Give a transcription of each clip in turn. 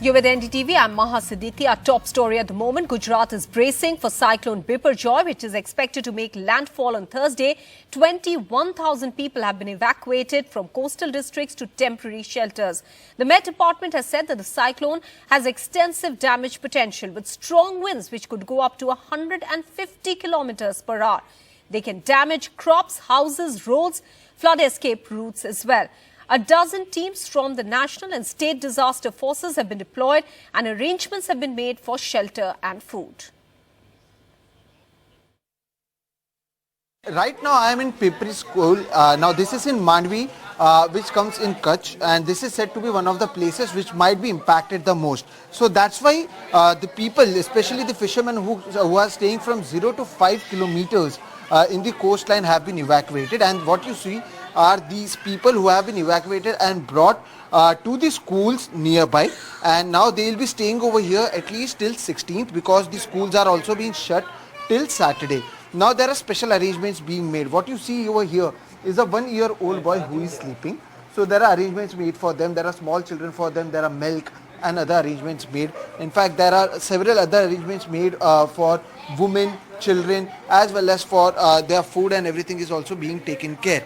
You're with NDTV. I'm Maha Siddiqui. Our top story at the moment: Gujarat is bracing for Cyclone Biparjoy, which is expected to make landfall on Thursday. 21,000 people have been evacuated from coastal districts to temporary shelters. The Met Department has said that the cyclone has extensive damage potential with strong winds which could go up to 150 kilometers per hour. They can damage crops, houses, roads, flood escape routes as well. A dozen teams from the national and state disaster forces have been deployed and arrangements have been made for shelter and food. Right now I am in Pipri school. Now this is in Mandvi, which comes in Kutch, and this is said to be one of the places which might be impacted the most. So that's why the people, especially the fishermen who are staying from 0 to 5 kilometers in the coastline, have been evacuated. And what you see are these people who have been evacuated and brought to the schools nearby, and now they will be staying over here at least till 16th, because the schools are also being shut till Saturday. Now there are special arrangements being made. What you see over here is a 1-year-old boy who is sleeping. So there are arrangements made for them. There are small children for them. There are milk and other arrangements made. In fact, there are several other arrangements made for women, children, as well as for their food, and everything is also being taken care.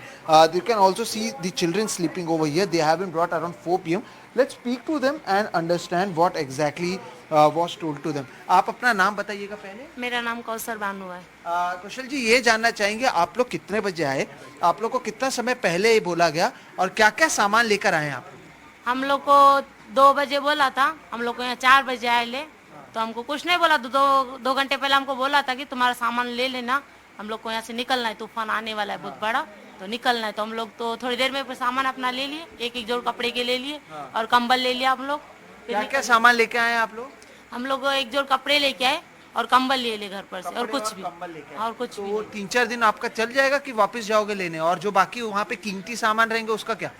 You can also see the children sleeping over here. They have been brought around 4 p.m. Let's speak to them and understand what exactly was told to them. आप अपना नाम बताइएगा पहले. मेरा नाम कौशल बानू है. कौशल जी, ये जानना चाहेंगे आप लोग कितने बजे आए, आप लोग को कितना समय पहले ये बोला गया, और क्या क्या सामान लेकर आए आप? हम लोग को 2 बजे बोला था. हम लोग को यहाँ 4 बजे आए ले, तो हमको कुछ नहीं बोला. 2 घंटे पहले हमको बोला था कि तुम्हारा सामान ले लेना, हम लोग को यहाँ से निकलना है, तूफान आने वाला है बहुत बड़ा, तो निकलना है. तो हम लोग तो थोड़ी देर में सामान अपना ले लिए, एक जोड़ कपड़े के ले लिए और कंबल ले लिया हम लोग. क्या क्या सामान लेके आए आप लोग? हम लोग एक जोड़ कपड़े लेके आए और कंबल ले लिए घर पर से, और कुछ भी और कुछ तो भी. 3-4 दिन आपका चल जाएगा कि वापस जाओगे लेने, और जो बाकी वहाँ पे कीमती सामान रहेंगे उसका क्या?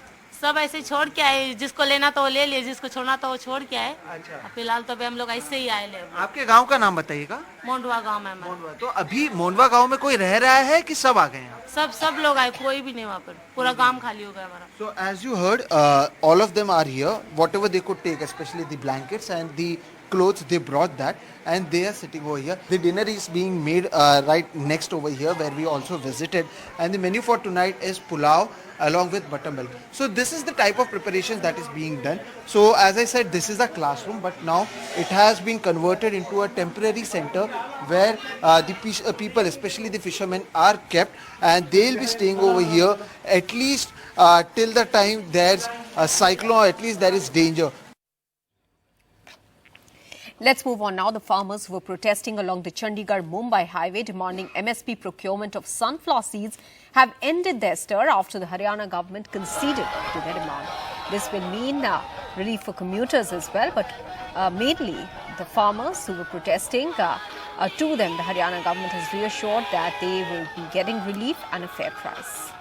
सब ऐसे छोड़ के आए. जिसको लेना तो वो ले लिए, जिसको छोड़ना तो वो छोड़ के आए. अच्छा. फिलहाल तो अभी हम लोग ऐसे ही आए ले. आपके गांव का नाम बताइएगा. मोंडवा गांव में. मोंडवा. तो अभी मोंडवा गांव में कोई रह रहा है कि सब आ गए हैं? सब लोग आए, कोई भी नहीं वहाँ पर. पूरा गांव खाली हो गया हमारा. So as you heard, all of them are here. Whatever they could take, especially the blankets and the clothes, they brought that, and they are sitting over here. The dinner is being made right next over here, where we also visited, and the menu for tonight is pulao along with buttermilk. So this is the type of preparations that is being done. So as I said, this is a classroom, but now it has been converted into a temporary center where the people, especially the fishermen, are kept, and they will be staying over here at least till the time there's a cyclone, or at least there is danger. Let's move on now. The farmers who were protesting along the Chandigarh-Mumbai highway demanding MSP procurement of sunflower seeds have ended their stir after the Haryana government conceded to their demand. This will mean relief for commuters as well, but mainly the farmers who were protesting, to them the Haryana government has reassured that they will be getting relief and a fair price.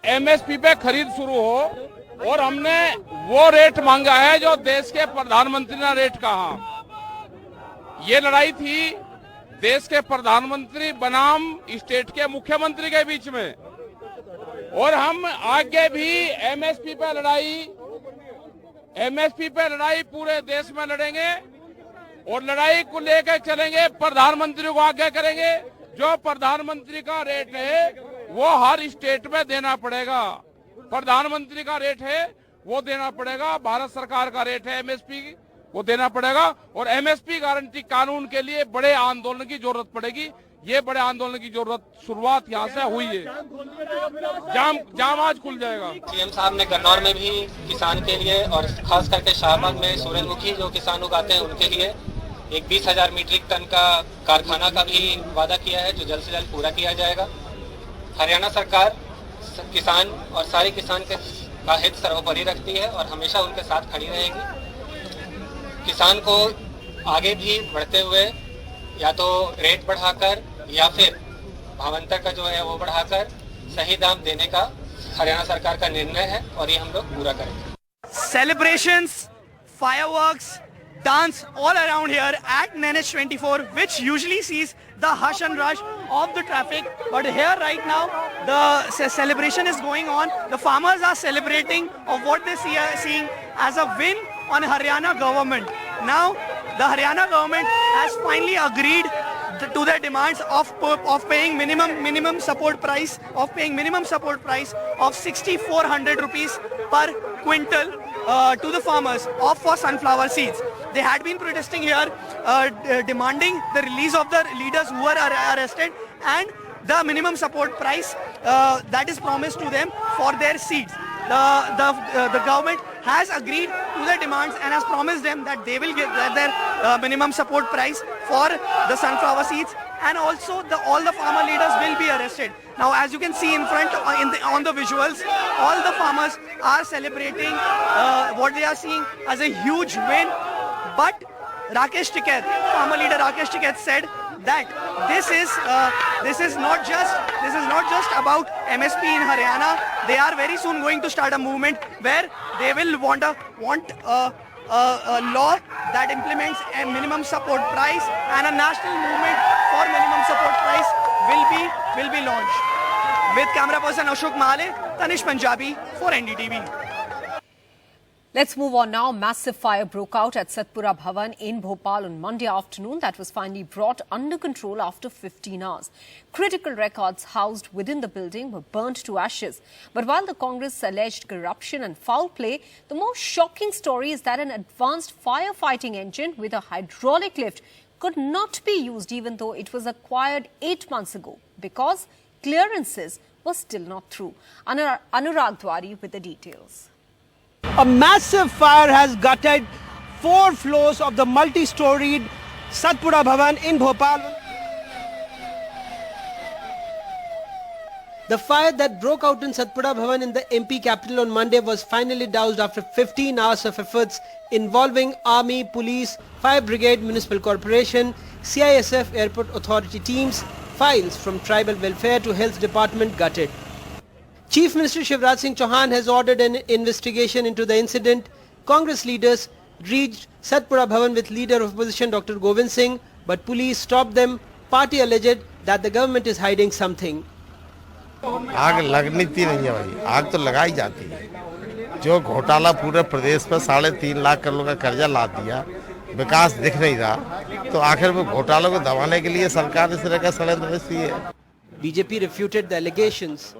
MSP पे खरीद शुरू हो, और हमने वो rate मांगा है जो देश के प्रधानमंत्री ने रेट कहा. ये लड़ाई थी देश के प्रधानमंत्री बनाम स्टेट के मुख्यमंत्री के बीच में, और हम आगे भी एमएसपी पे लड़ाई पूरे देश में लड़ेंगे, और लड़ाई को लेकर चलेंगे. प्रधानमंत्री को आगे करेंगे. जो प्रधानमंत्री का रेट है वो हर स्टेट में देना पड़ेगा. प्रधानमंत्री का रेट है वो देना पड़ेगा. भारत सरकार का रेट है एमएसपी, वो देना पड़ेगा. और एमएसपी गारंटी कानून के लिए बड़े आंदोलन की जरूरत पड़ेगी. ये बड़े आंदोलन की जरूरत शुरुआत यहाँ से हुई है. जाम आज खुल जाएगा. सीएम साहब ने गन्नौर में भी किसान के लिए, और खास करके शाहबाग में सूरजमुखी जो किसान उगाते हैं उनके लिए एक 20,000 मीट्रिक टन का कारखाना का भी वादा किया है, जो जल्द से जल्द पूरा किया जाएगा. हरियाणा सरकार किसान और सारे किसान का हित सर्वोपरि रखती है और हमेशा उनके साथ खड़ी रहेगी. किसान को आगे भी बढ़ते हुए या तो रेट बढ़ाकर या फिर भावांतर का जो है वो बढ़ाकर सही दाम देने का हरियाणा सरकार का निर्णय है, और ये हम लोग पूरा करेंगे. Celebrations, fireworks, dance all around here at NH24, which usually sees the hush and rush of the traffic. But here right now, the celebration is going on. The farmers are celebrating of what they seeing as a win on Haryana government. Now, the Haryana government has finally agreed to their demands of paying minimum support price of 6,400 rupees per quintal to the farmers for sunflower seeds. They had been protesting here, demanding the release of the leaders who were arrested and the minimum support price that is promised to them for their seeds. The government has agreed to their demands and has promised them that they will get their minimum support price for the sunflower seeds, and also all the farmer leaders will be arrested. Now, as you can see in front on the visuals, all the farmers are celebrating what they are seeing as a huge win. But Rakesh Tiket, farmer leader Rakesh Tiket, said that this is not just about MSP in Haryana. They are very soon going to start a movement where they will want a law that implements a minimum support price, and a national movement for minimum support price will be launched. With camera person Ashok Mahale, Tanish Punjabi for NDTV. Let's move on now. Massive fire broke out at Satpura Bhavan in Bhopal on Monday afternoon. That was finally brought under control after 15 hours. Critical records housed within the building were burnt to ashes. But while the Congress alleged corruption and foul play, the most shocking story is that an advanced firefighting engine with a hydraulic lift could not be used even though it was acquired 8 months ago because clearances were still not through. Anurag Dwari with the details. A massive fire has gutted 4 floors of the multi-storied Satpura Bhavan in Bhopal. The fire that broke out in Satpura Bhavan in the MP capital on Monday was finally doused after 15 hours of efforts involving Army, Police, Fire Brigade, Municipal Corporation, CISF, Airport Authority teams, files from Tribal Welfare to Health Department gutted. Chief Minister Shivraj Singh Chauhan has ordered an investigation into the incident. Congress leaders reached Satpura Bhavan with leader of opposition Dr. Govt Singh, but police stopped them. Party alleged that the government is hiding something. आग लगनी थी नहीं है भाई, आग तो लगाई जाती है। जो घोटाला पूरे प्रदेश पर 3.5 लाख करोड़ का कर्जा ला दिया, विकास दिख नहीं रहा, तो आखिर वो घोटालों को दबाने के लिए सरकार इस तरह का षड्यंत्र रची है। BJP refuted the allegations.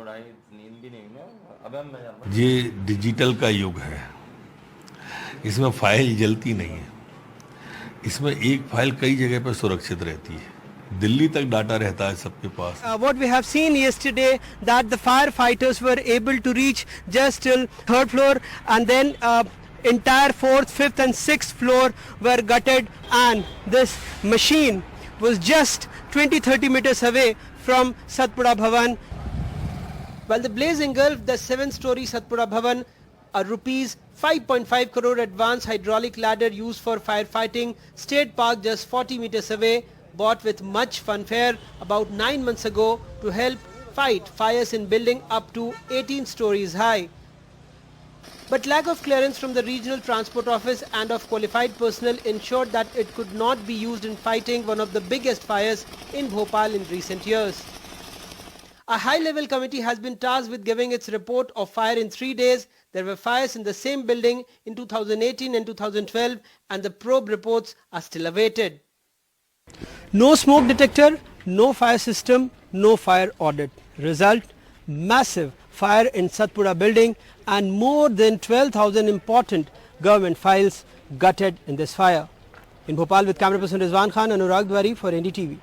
ये डिजिटल का युग है, इसमें फाइल जलती नहीं है, इसमें एक फाइल कई जगह पर सुरक्षित रहती है, दिल्ली तक डाटा रहता है सबके पास. What we have seen yesterday that the firefighters were able to reach just till 3rd floor, and then entire 4th, 5th and 6th floor were gutted, and this machine was just 20-30 meters away from Satpura Bhavan. While the blaze engulfed the 7-story Satpura Bhavan, a rupees 5.5 crore advanced hydraulic ladder used for firefighting stayed parked just 40 meters away, bought with much fanfare about 9 months ago to help fight fires in building up to 18 stories high. But lack of clearance from the regional transport office and of qualified personnel ensured that it could not be used in fighting one of the biggest fires in Bhopal in recent years. A high-level committee has been tasked with giving its report of fire in 3 days. There were fires in the same building in 2018 and 2012, and the probe reports are still awaited. No smoke detector, no fire system, no fire audit. Result, massive fire in Satpura building and more than 12,000 important government files gutted in this fire. In Bhopal with camera person Rizwan Khan, Anurag Dwari for NDTV.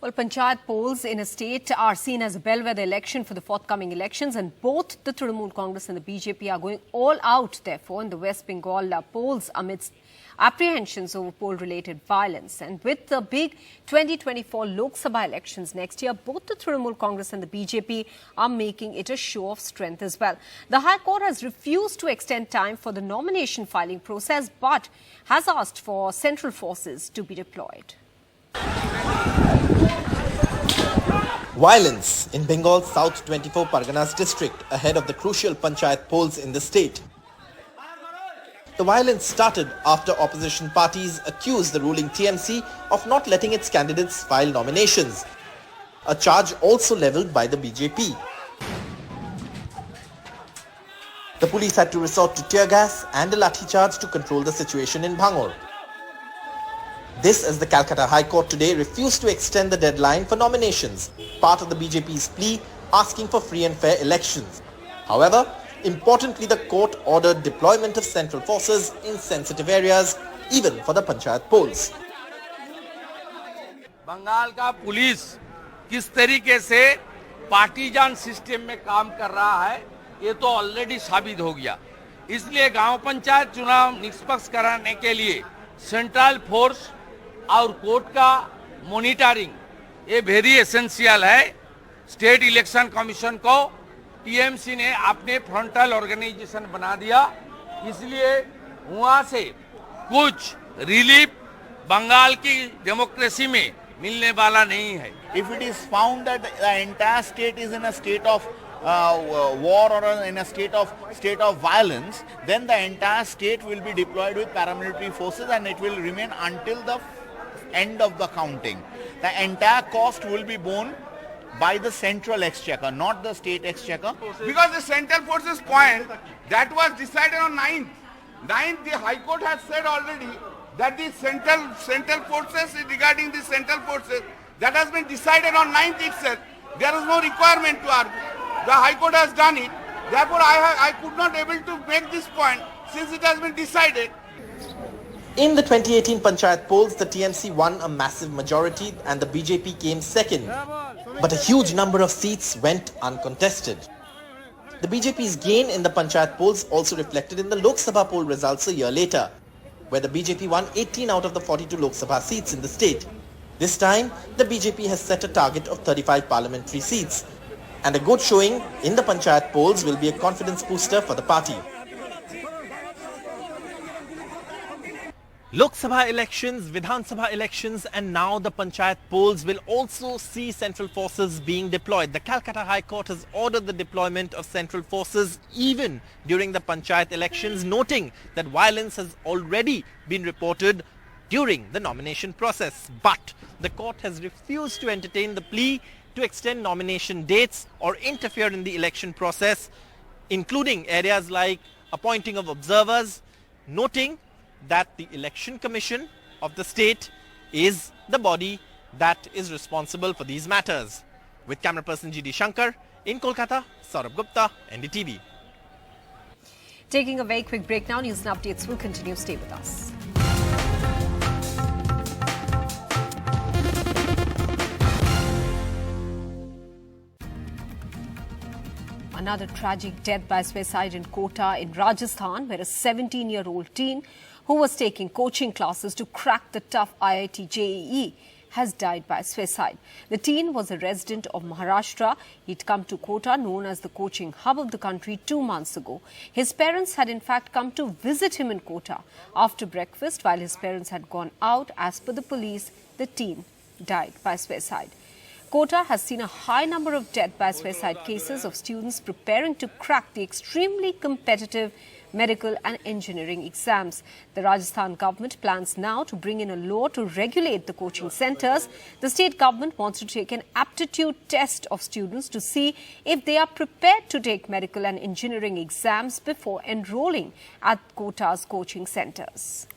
Well, Panchayat polls in a state are seen as a bellwether election for the forthcoming elections, and both the Trinamool Congress and the BJP are going all out, therefore, in the West Bengal polls amidst apprehensions over poll-related violence. And with the big 2024 Lok Sabha elections next year, both the Trinamool Congress and the BJP are making it a show of strength as well. The High Court has refused to extend time for the nomination filing process, but has asked for central forces to be deployed. Violence in Bengal's South 24 Parganas district ahead of the crucial Panchayat polls in the state. The violence started after opposition parties accused the ruling TMC of not letting its candidates file nominations, a charge also levelled by the BJP. The police had to resort to tear gas and a lathi charge to control the situation in Bhangur. This as the Calcutta High Court today refused to extend the deadline for nominations, part of the BJP's plea asking for free and fair elections. However, importantly, the court ordered deployment of central forces in sensitive areas, even for the panchayat polls. Bengal का police किस तरीके से partisan system में काम कर रहा है, ये तो ऑलरेडी साबित हो गया. इसलिए गांव पंचायत चुनाव निष्पक्ष कराने के लिए सेंट्रल फोर्स और कोर्ट का मॉनिटरिंग ये वेरी एसेंशियल है. स्टेट इलेक्शन कमीशन को टीएमसी ने अपने फ्रंटल ऑर्गेनाइजेशन बना दिया, इसलिए वहां से कुछ रिलीफ बंगाल की डेमोक्रेसी में मिलने वाला नहीं है. If it is found that the entire state is in a state of war or in a state of violence, then the entire state will be deployed with paramilitary forces and it will remain until the end of the counting. The entire cost will be borne by the central exchequer, not the state exchequer. Because the central forces point, that was decided on 9th. 9th, the High Court has said already that the central forces, regarding the central forces, that has been decided on 9th itself. There is no requirement to argue. The High Court has done it. Therefore, I could not able to make this point since it has been decided. In the 2018 panchayat polls, the TMC won a massive majority and the BJP came second. But a huge number of seats went uncontested. The BJP's gain in the panchayat polls also reflected in the Lok Sabha poll results a year later, where the BJP won 18 out of the 42 Lok Sabha seats in the state. This time, the BJP has set a target of 35 parliamentary seats. And a good showing in the panchayat polls will be a confidence booster for the party. Lok Sabha elections, Vidhan Sabha elections and now the Panchayat polls will also see central forces being deployed. The Calcutta High Court has ordered the deployment of central forces even during the Panchayat elections, noting that violence has already been reported during the nomination process. But the court has refused to entertain the plea to extend nomination dates or interfere in the election process, including areas like appointing of observers, noting that the Election Commission of the state is the body that is responsible for these matters. With camera person G.D. Shankar, in Kolkata, Saurabh Gupta, NDTV. Taking a very quick break now, news and updates will continue. Stay with us. Another tragic death by suicide in Kota in Rajasthan, where a 17-year-old teen who was taking coaching classes to crack the tough IIT JEE has died by suicide. The teen was a resident of Maharashtra. He'd come to Kota, known as the coaching hub of the country, 2 months ago. His parents had in fact come to visit him in Kota. After breakfast, while his parents had gone out, as per the police, the teen died by suicide. Kota has seen a high number of death by suicide cases of students preparing to crack the extremely competitive medical and engineering exams. The Rajasthan government plans now to bring in a law to regulate the coaching centres. The state government wants to take an aptitude test of students to see if they are prepared to take medical and engineering exams before enrolling at Kota's coaching centres.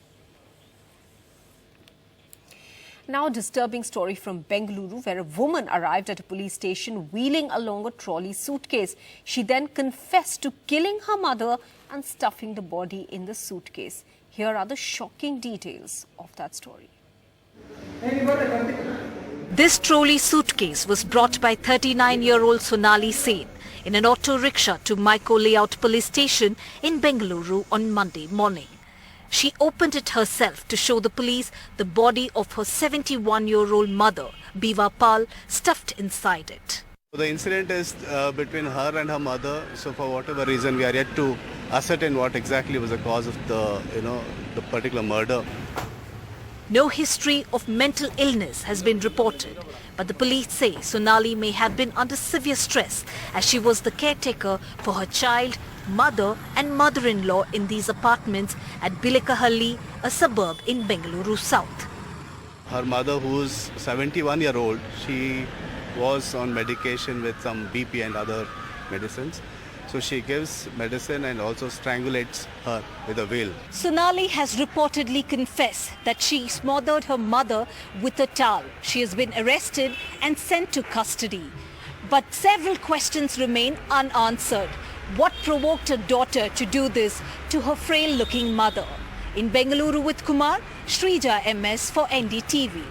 Now, a disturbing story from Bengaluru, where a woman arrived at a police station wheeling along a trolley suitcase. She then confessed to killing her mother and stuffing the body in the suitcase. Here are the shocking details of that story. This trolley suitcase was brought by 39-year-old Sonali Sen in an auto rickshaw to Maiko Layout Police Station in Bengaluru on Monday morning. She opened it herself to show the police the body of her 71-year-old mother, Biva Pal, stuffed inside it. The incident is between her and her mother, so for whatever reason we are yet to ascertain what exactly was the cause of the particular murder. No history of mental illness has been reported, but the police say Sonali may have been under severe stress as she was the caretaker for her child, mother and mother-in-law in these apartments at Bilekahalli, a suburb in Bengaluru South. Her mother, who's 71-year-old, she was on medication with some BP and other medicines. So she gives medicine and also strangulates her with a veil. Sonali has reportedly confessed that she smothered her mother with a towel. She has been arrested and sent to custody. But several questions remain unanswered. What provoked her daughter to do this to her frail-looking mother? In Bengaluru with Kumar, Shrija MS for NDTV.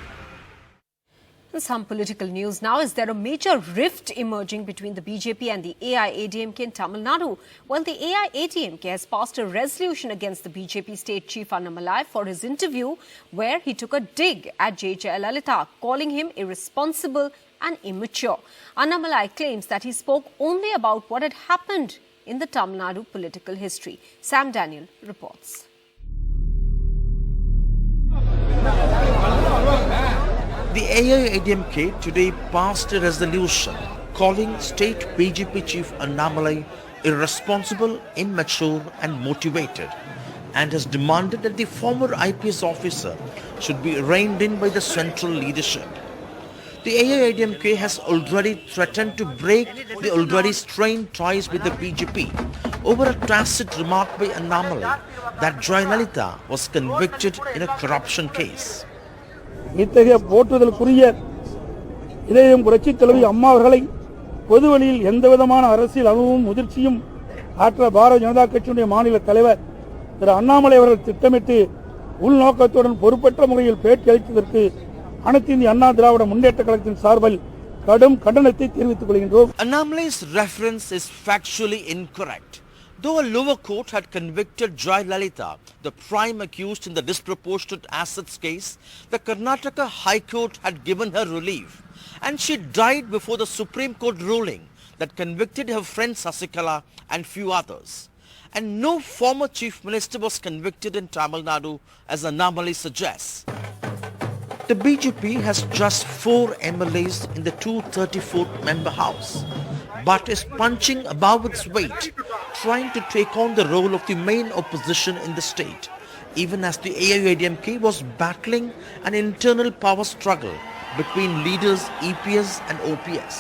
Some political news now. Is there a major rift emerging between the BJP and the AIADMK in Tamil Nadu? Well, the AIADMK has passed a resolution against the BJP state chief Annamalai for his interview where he took a dig at J. Jayalalitha, calling him irresponsible and immature. Annamalai claims that he spoke only about what had happened in the Tamil Nadu political history. Sam Daniel reports. The AIADMK today passed a resolution calling state BJP chief Annamalai irresponsible, immature and motivated, and has demanded that the former IPS officer should be reined in by the central leadership. The AIADMK has already threatened to break the already strained ties with the BJP over a tacit remark by Annamalai that Jayalalitha was convicted in a corruption case. இத்தகைய போற்றுதலுக்குரிய இதயம் புரட்சித் தலைவி அம்மா அவர்களை பொதுவெளியில் எந்தவிதமான அரசியல் அனுபவமும் முதிர்ச்சியும் ஆற்ற பாரதிய ஜனதா கட்சியுடைய மாநில தலைவர் திரு அண்ணாமலை அவர்கள் திட்டமிட்டு உள்நோக்கத்துடன் பொறுப்பற்ற முறையில் பேட்டி அளித்ததற்கு அனைத்து இந்திய அண்ணா திராவிட முன்னேற்ற கழகத்தின் சார்பில் கடும் கண்டனத்தை தெரிவித்துக் கொள்கின்றோம். Annamalai's reference is factually incorrect. Though a lower court had convicted Jayalalitha, the prime accused in the disproportionate assets case, the Karnataka High Court had given her relief, and she died before the Supreme Court ruling that convicted her friend Sasikala and few others. And no former chief minister was convicted in Tamil Nadu, as Annamalai suggests. The BJP has just 4 MLAs in the 234th member house, but is punching above its weight, trying to take on the role of the main opposition in the state, even as the AIADMK was battling an internal power struggle between leaders EPS and OPS.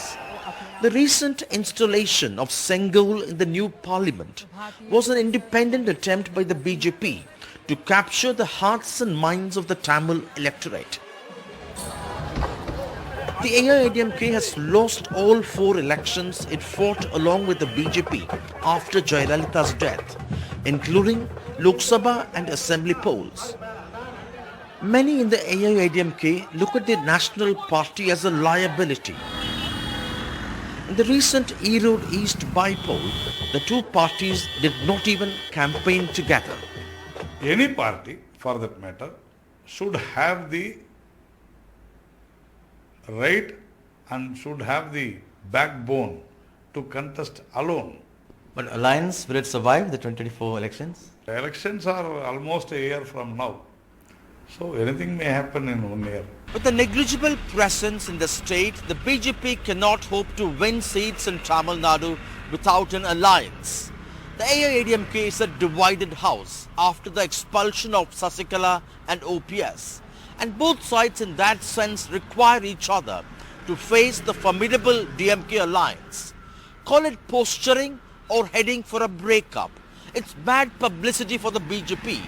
The recent installation of Sengol in the new parliament was an independent attempt by the BJP to capture the hearts and minds of the Tamil electorate. The AIADMK has lost all 4 elections it fought along with the BJP after Jayalalitha's death, including Lok Sabha and Assembly polls. Many in the AIADMK look at the National Party as a liability. In the recent Erode East by-poll, the 2 parties did not even campaign together. Any party, for that matter, should have the right and should have the backbone to contest alone. But alliance, will it survive the 2024 elections? The elections are almost a year from now. So anything may happen in 1 year. With a negligible presence in the state, the BJP cannot hope to win seats in Tamil Nadu without an alliance. The AIADMK is a divided house after the expulsion of Sasikala and OPS. And both sides in that sense require each other to face the formidable DMK alliance. Call it posturing or heading for a breakup. It's bad publicity for the BJP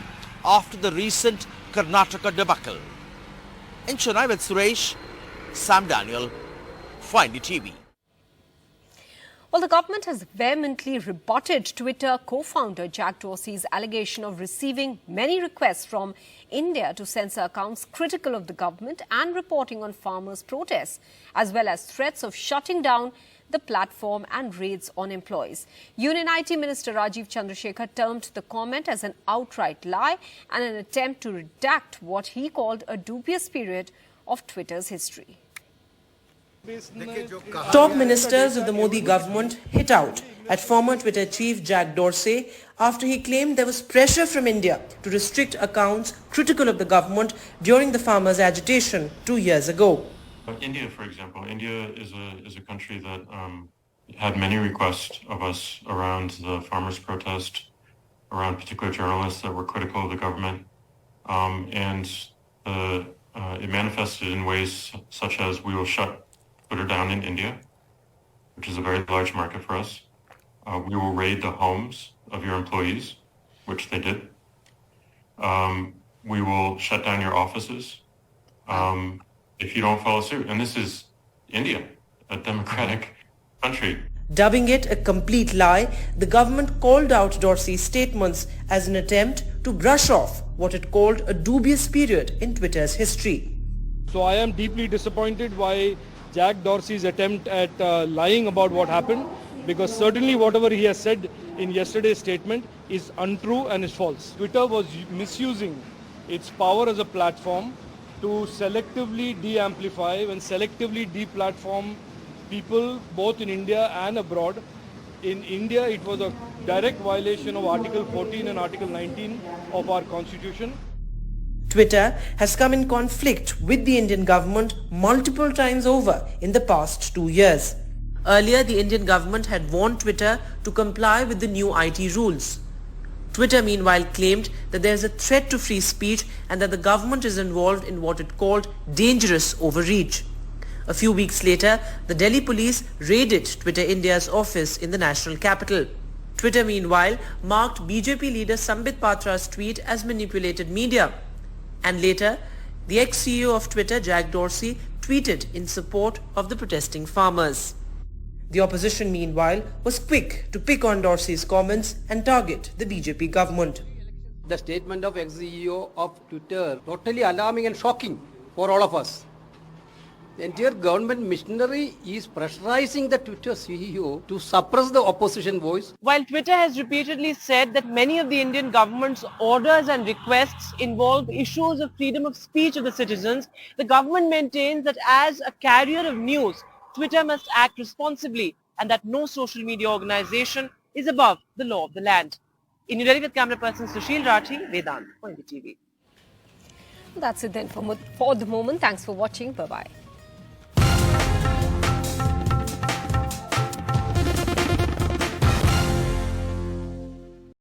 after the recent Karnataka debacle. In Chennai with Suresh, Sam Daniel, for NDTV. Well, the government has vehemently rebutted Twitter co-founder Jack Dorsey's allegation of receiving many requests from India to censor accounts critical of the government and reporting on farmers' protests, as well as threats of shutting down the platform and raids on employees. Union IT Minister Rajiv Chandrasekhar termed the comment as an outright lie and an attempt to redact what he called a dubious period of Twitter's history. Top ministers of the Modi government hit out at former Twitter chief Jack Dorsey after he claimed there was pressure from India to restrict accounts critical of the government during the farmers' agitation 2 years ago. India, for example, India is a country that had many requests of us around the farmers' protest, around particular journalists that were critical of the government, and it manifested in ways such as we will shut Twitter down in India, which is a very large market for us. We will raid the homes of your employees, which they did. We will shut down your offices if you don't follow suit. And this is India, a democratic country. Dubbing it a complete lie, the government called out Dorsey's statements as an attempt to brush off what it called a dubious period in Twitter's history. So I am deeply disappointed by Jack Dorsey's attempt at lying about what happened, because certainly whatever he has said in yesterday's statement is untrue and is false. Twitter was misusing its power as a platform to selectively de-amplify and selectively de-platform people both in India and abroad. In India, it was a direct violation of Article 14 and Article 19 of our Constitution. Twitter has come in conflict with the Indian government multiple times over in the past 2 years. Earlier, the Indian government had warned Twitter to comply with the new IT rules. Twitter, meanwhile, claimed that there is a threat to free speech and that the government is involved in what it called dangerous overreach. A few weeks later, the Delhi police raided Twitter India's office in the national capital. Twitter, meanwhile, marked BJP leader Sambit Patra's tweet as manipulated media. And later, the ex-CEO of Twitter, Jack Dorsey, tweeted in support of the protesting farmers. The opposition, meanwhile, was quick to pick on Dorsey's comments and target the BJP government. The statement of ex-CEO of Twitter, totally alarming and shocking for all of us. The entire government machinery is pressurizing the Twitter CEO to suppress the opposition voice. While Twitter has repeatedly said that many of the Indian government's orders and requests involve issues of freedom of speech of the citizens, the government maintains that as a carrier of news, Twitter must act responsibly and that no social media organization is above the law of the land. In New Delhi with camera person Sushil Rathi, Vedant for NDTV. That's it then for the moment. Thanks for watching. Bye-bye.